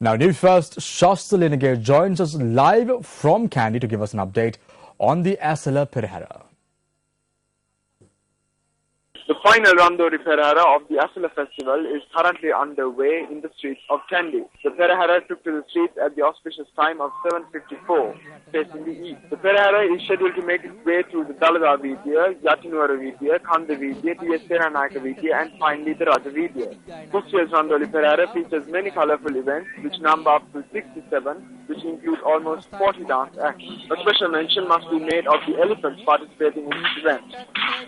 Now, News First, Shasta Linegate joins us live from Kandy to give us an update on the Asala Perahara. The final Randori Perahara of the Asala Festival is currently underway in the streets of Kandy. The Perahara took to the streets at the auspicious time of 7:54, facing the east. The Perahara is scheduled to make its way through the Dalada Vidya, Yatinwara Vidya, Kanda Vidya, T.S. Naka Vidya, and finally the Raja Vidya. This year's Randori Perahara features many colorful events, which number up to 67, which include almost 40 dance acts. A special mention must be made of the elephants participating in this event.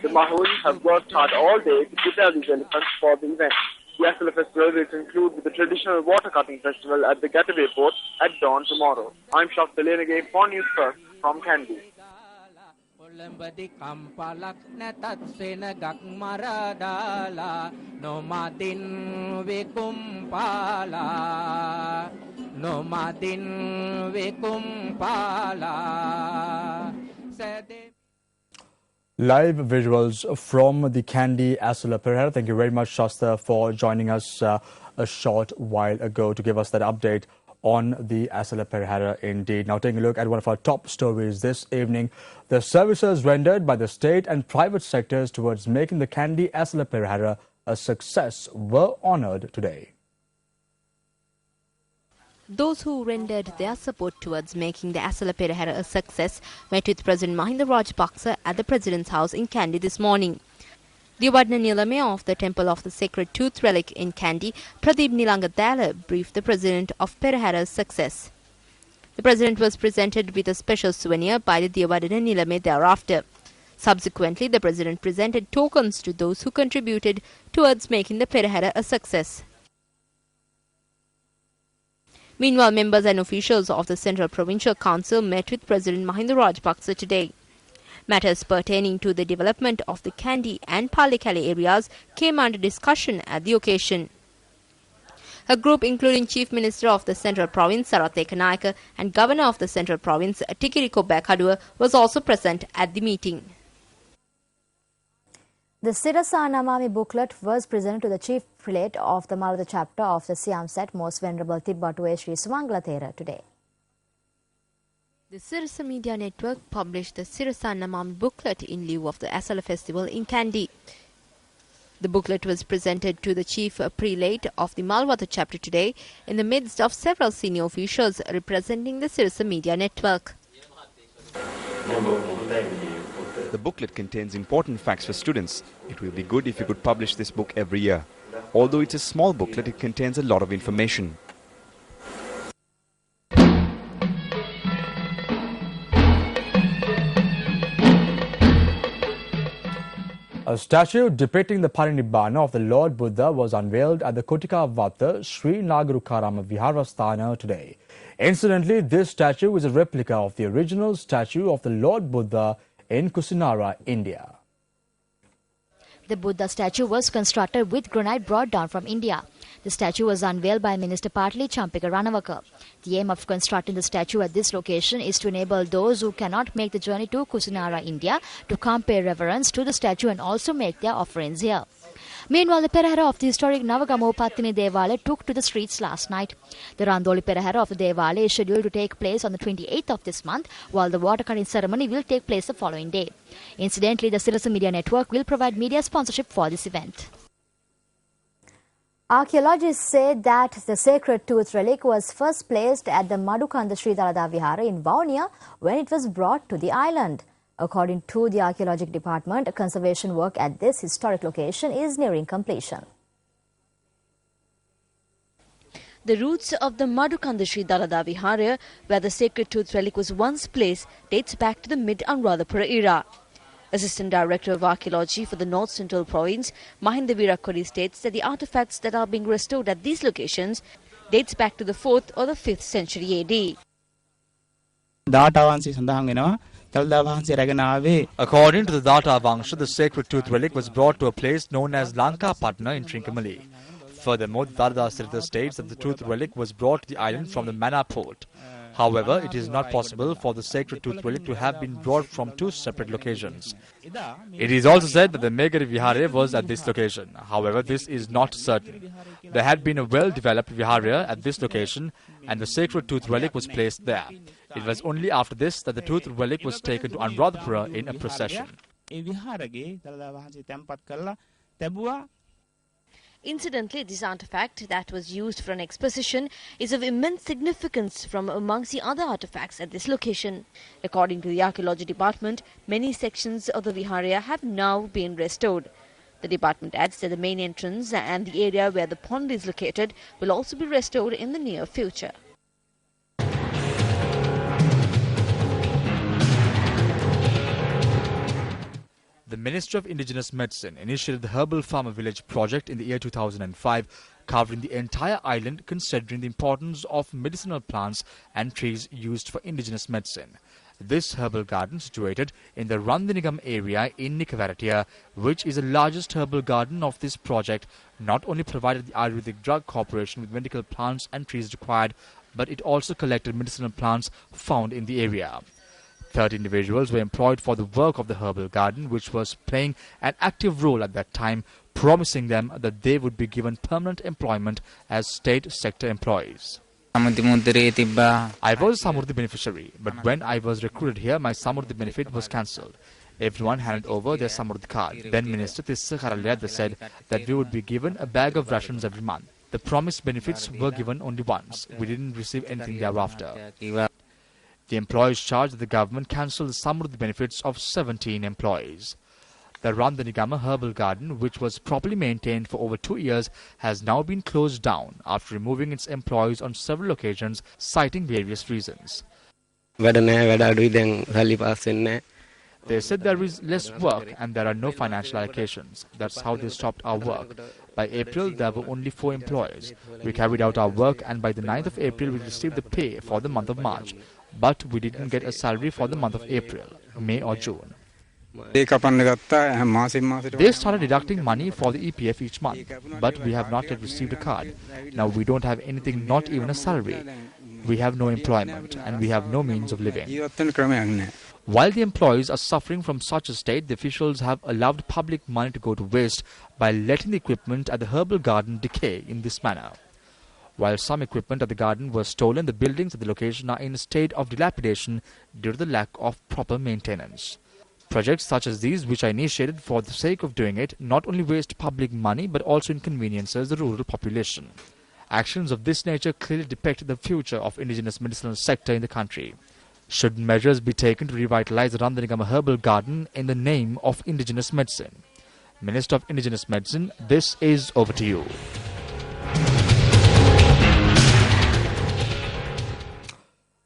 The Mahoris have worked hard all day to prepare these elephants for the event. The Asala Festival will conclude with the traditional water cutting festival at the Gateway Port at dawn tomorrow. I'm Shasta Linegate for News First from Kandy. Live visuals from the Kandy Asala Perahara. Thank you very much, Shasta, for joining us a short while ago to give us that update on the Asala Perahara indeed. Now, taking a look at one of our top stories this evening. The services rendered by the state and private sectors towards making the Kandy Asala Perahara a success were honoured today. Those who rendered their support towards making the Asala Perahara a success met with President Mahinda Rajapaksa at the President's house in Kandy this morning. The Devadana Nilame of the Temple of the Sacred Tooth Relic in Kandy, Pradeep Nilangadala, briefed the President of Perahara's success. The President was presented with a special souvenir by the Devadana Nilame thereafter. Subsequently, the President presented tokens to those who contributed towards making the Perahara a success. Meanwhile, members and officials of the Central Provincial Council met with President Mahinda Rajapaksa today. Matters pertaining to the development of the Kandy and Pallekele areas came under discussion at the occasion. A group including Chief Minister of the Central Province Sarath Ekanayake and Governor of the Central Province Tikiriko Bekaduwa was also present at the meeting. The Sirasa Namami booklet was presented to the Chief Prelate of the Maratha chapter of the Siam Set, Most Venerable Tibbatuwe Sri Sumangala Thera today. The Sirasa Media Network published the Sirasa Namami booklet in lieu of the Asala Festival in Kandy. The booklet was presented to the Chief Prelate of the Malwatha chapter today in the midst of several senior officials representing the Sirasa Media Network. The booklet contains important facts for students. It will be good if you could publish this book every year. Although it's a small booklet, it contains a lot of information. A statue depicting the Parinibbana of the Lord Buddha was unveiled at the Kotika Vata Sri Nagarukarama Viharasthana today. Incidentally, this statue is a replica of the original statue of the Lord Buddha in Kusinara, India. The Buddha statue was constructed with granite brought down from India. The statue was unveiled by Minister Patli Champika Ranawaka. The aim of constructing the statue at this location is to enable those who cannot make the journey to Kusinara, India, to come pay reverence to the statue and also make their offerings here. Meanwhile, the Perahara of the historic Navagamo Pattini Devale took to the streets last night. The Randoli Perahara of the Devale is scheduled to take place on the 28th of this month, while the water cutting ceremony will take place the following day. Incidentally, the Sirasa Media Network will provide media sponsorship for this event. Archaeologists say that the sacred tooth relic was first placed at the Madukanda Sri Dalada Vihara in Vaunia when it was brought to the island. According to the Archaeological Department, conservation work at this historic location is nearing completion. The roots of the Madukanda Sri Dalada Vihara, where the sacred tooth relic was once placed, dates back to the mid-Anuradhapura era. Assistant Director of Archaeology for the North Central Province, Mahinda Virakodi, states that the artifacts that are being restored at these locations dates back to the 4th or the 5th century AD. According to the Data Vangsha, the sacred tooth relic was brought to a place known as Lanka Patna in Trincomalee. Furthermore, the Darada Sirita states that the tooth relic was brought to the island from the Mannar port. However, it is not possible for the sacred tooth relic to have been brought from two separate locations. It is also said that the Megari Vihare was at this location. However, this is not certain. There had been a well-developed Vihara at this location and the sacred tooth relic was placed there. It was only after this that the tooth relic was taken to Anuradhapura in a procession. Incidentally, this artifact that was used for an exposition is of immense significance from amongst the other artifacts at this location. According to the Archaeology Department, many sections of the Viharya have now been restored. The department adds that the main entrance and the area where the pond is located will also be restored in the near future. The Ministry of Indigenous Medicine initiated the Herbal Farmer Village project in the year 2005, covering the entire island considering the importance of medicinal plants and trees used for indigenous medicine. This herbal garden situated in the Randhanigam area in Nikavaratia, which is the largest herbal garden of this project, not only provided the Ayurvedic Drug Corporation with medical plants and trees required, but it also collected medicinal plants found in the area. 30 individuals were employed for the work of the herbal garden, which was playing an active role at that time, promising them that they would be given permanent employment as state sector employees. I was a Samurdhi beneficiary, but when I was recruited here, my Samurdhi benefit was cancelled. Everyone handed over their Samurdhi card. Then Minister Tissa Karalyada said that we would be given a bag of rations every month. The promised benefits were given only once. We didn't receive anything thereafter. The employees charged that the government cancelled the Samurdhi benefits of 17 employees. The Randhanigama Herbal Garden, which was properly maintained for over 2 years, has now been closed down after removing its employees on several occasions, citing various reasons. They said there is less work and there are no financial allocations. That's how they stopped our work. By April, there were only 4 employees. We carried out our work and by the 9th of April, we received the pay for the month of March. But we didn't get a salary for the month of April, May or June. They started deducting money for the EPF each month, but we have not yet received a card. Now we don't have anything, not even a salary. We have no employment and we have no means of living. While the employees are suffering from such a state, the officials have allowed public money to go to waste by letting the equipment at the herbal garden decay in this manner. While some equipment at the garden was stolen, the buildings at the location are in a state of dilapidation due to the lack of proper maintenance. Projects such as these, which are initiated for the sake of doing it, not only waste public money but also inconveniences the rural population. Actions of this nature clearly depict the future of indigenous medicinal sector in the country. Should measures be taken to revitalize the Randhanigama Herbal Garden in the name of indigenous medicine? Minister of Indigenous Medicine, this is over to you.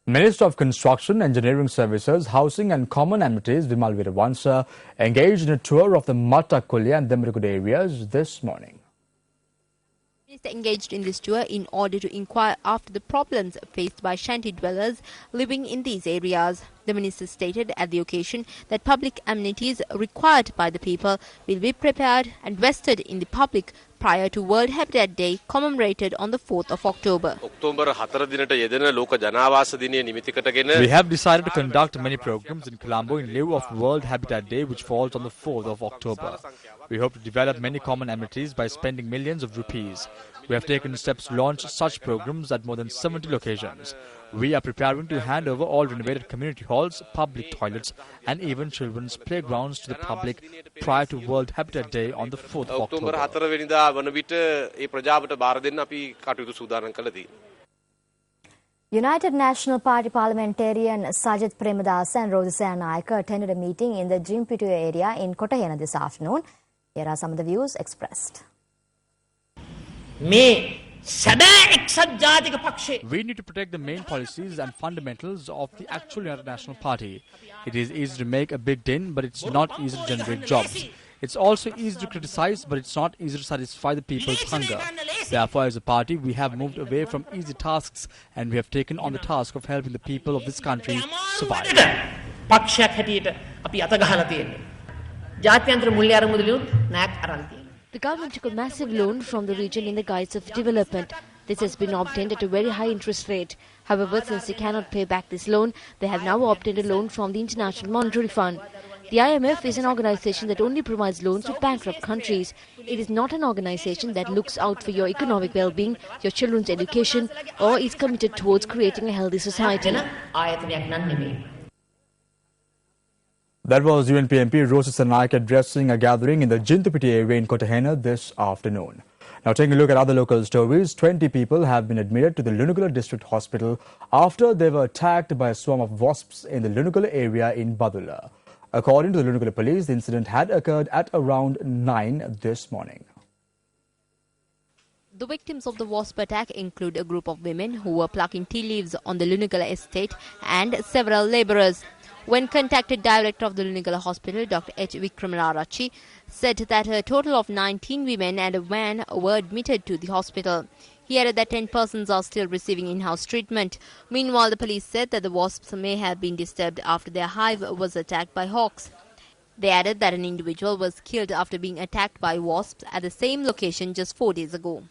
Minister of Construction, Engineering Services, Housing and Common Amenities, Vimal Veeravansa, engaged in a tour of the Matta Kulya and Demiragud areas this morning. The Minister engaged in this tour in order to inquire after the problems faced by shanty dwellers living in these areas. The Minister stated at the occasion that public amenities required by the people will be prepared and vested in the public prior to World Habitat Day commemorated on the 4th of October. We have decided to conduct many programs in Colombo in lieu of World Habitat Day, which falls on the 4th of October. We hope to develop many common amenities by spending millions of rupees. We have taken steps to launch such programs at more than 70 locations. We are preparing to hand over all renovated community halls, public toilets and even children's playgrounds to the public prior to World Habitat Day on the 4th of October. United National Party parliamentarian Sajith Premadasa and Rosasaya Nayaka attended a meeting in the Jimpitu area in Kotahena this afternoon. Here are some of the views expressed. We need to protect the main policies and fundamentals of the actual United National Party. It is easy to make a big din, but it's not easy to generate jobs. It's also easy to criticize, but it's not easy to satisfy the people's hunger. Therefore, as a party, we have moved away from easy tasks and we have taken on the task of helping the people of this country survive. The government took a massive loan from the region in the guise of development. This has been obtained at a very high interest rate. However, since they cannot pay back this loan, they have now obtained a loan from the International Monetary Fund. The IMF is an organization that only provides loans to bankrupt countries. It is not an organization that looks out for your economic well-being, your children's education, or is committed towards creating a healthy society. That was UNP MP Rosa Sanaik addressing a gathering in the Jintupiti area in Kotahena this afternoon. Now taking a look at other local stories, 20 people have been admitted to the Lunukula District Hospital after they were attacked by a swarm of wasps in the Lunukula area in Badula. According to the Lunukula police, the incident had occurred at around 9 this morning. The victims of the wasp attack include a group of women who were plucking tea leaves on the Lunukala estate and several labourers. When contacted, Director of the Lunukala Hospital, Dr. H. Vikramarachi, said that a total of 19 women and a man were admitted to the hospital. He added that 10 persons are still receiving in-house treatment. Meanwhile, the police said that the wasps may have been disturbed after their hive was attacked by hawks. They added that an individual was killed after being attacked by wasps at the same location just 4 days ago.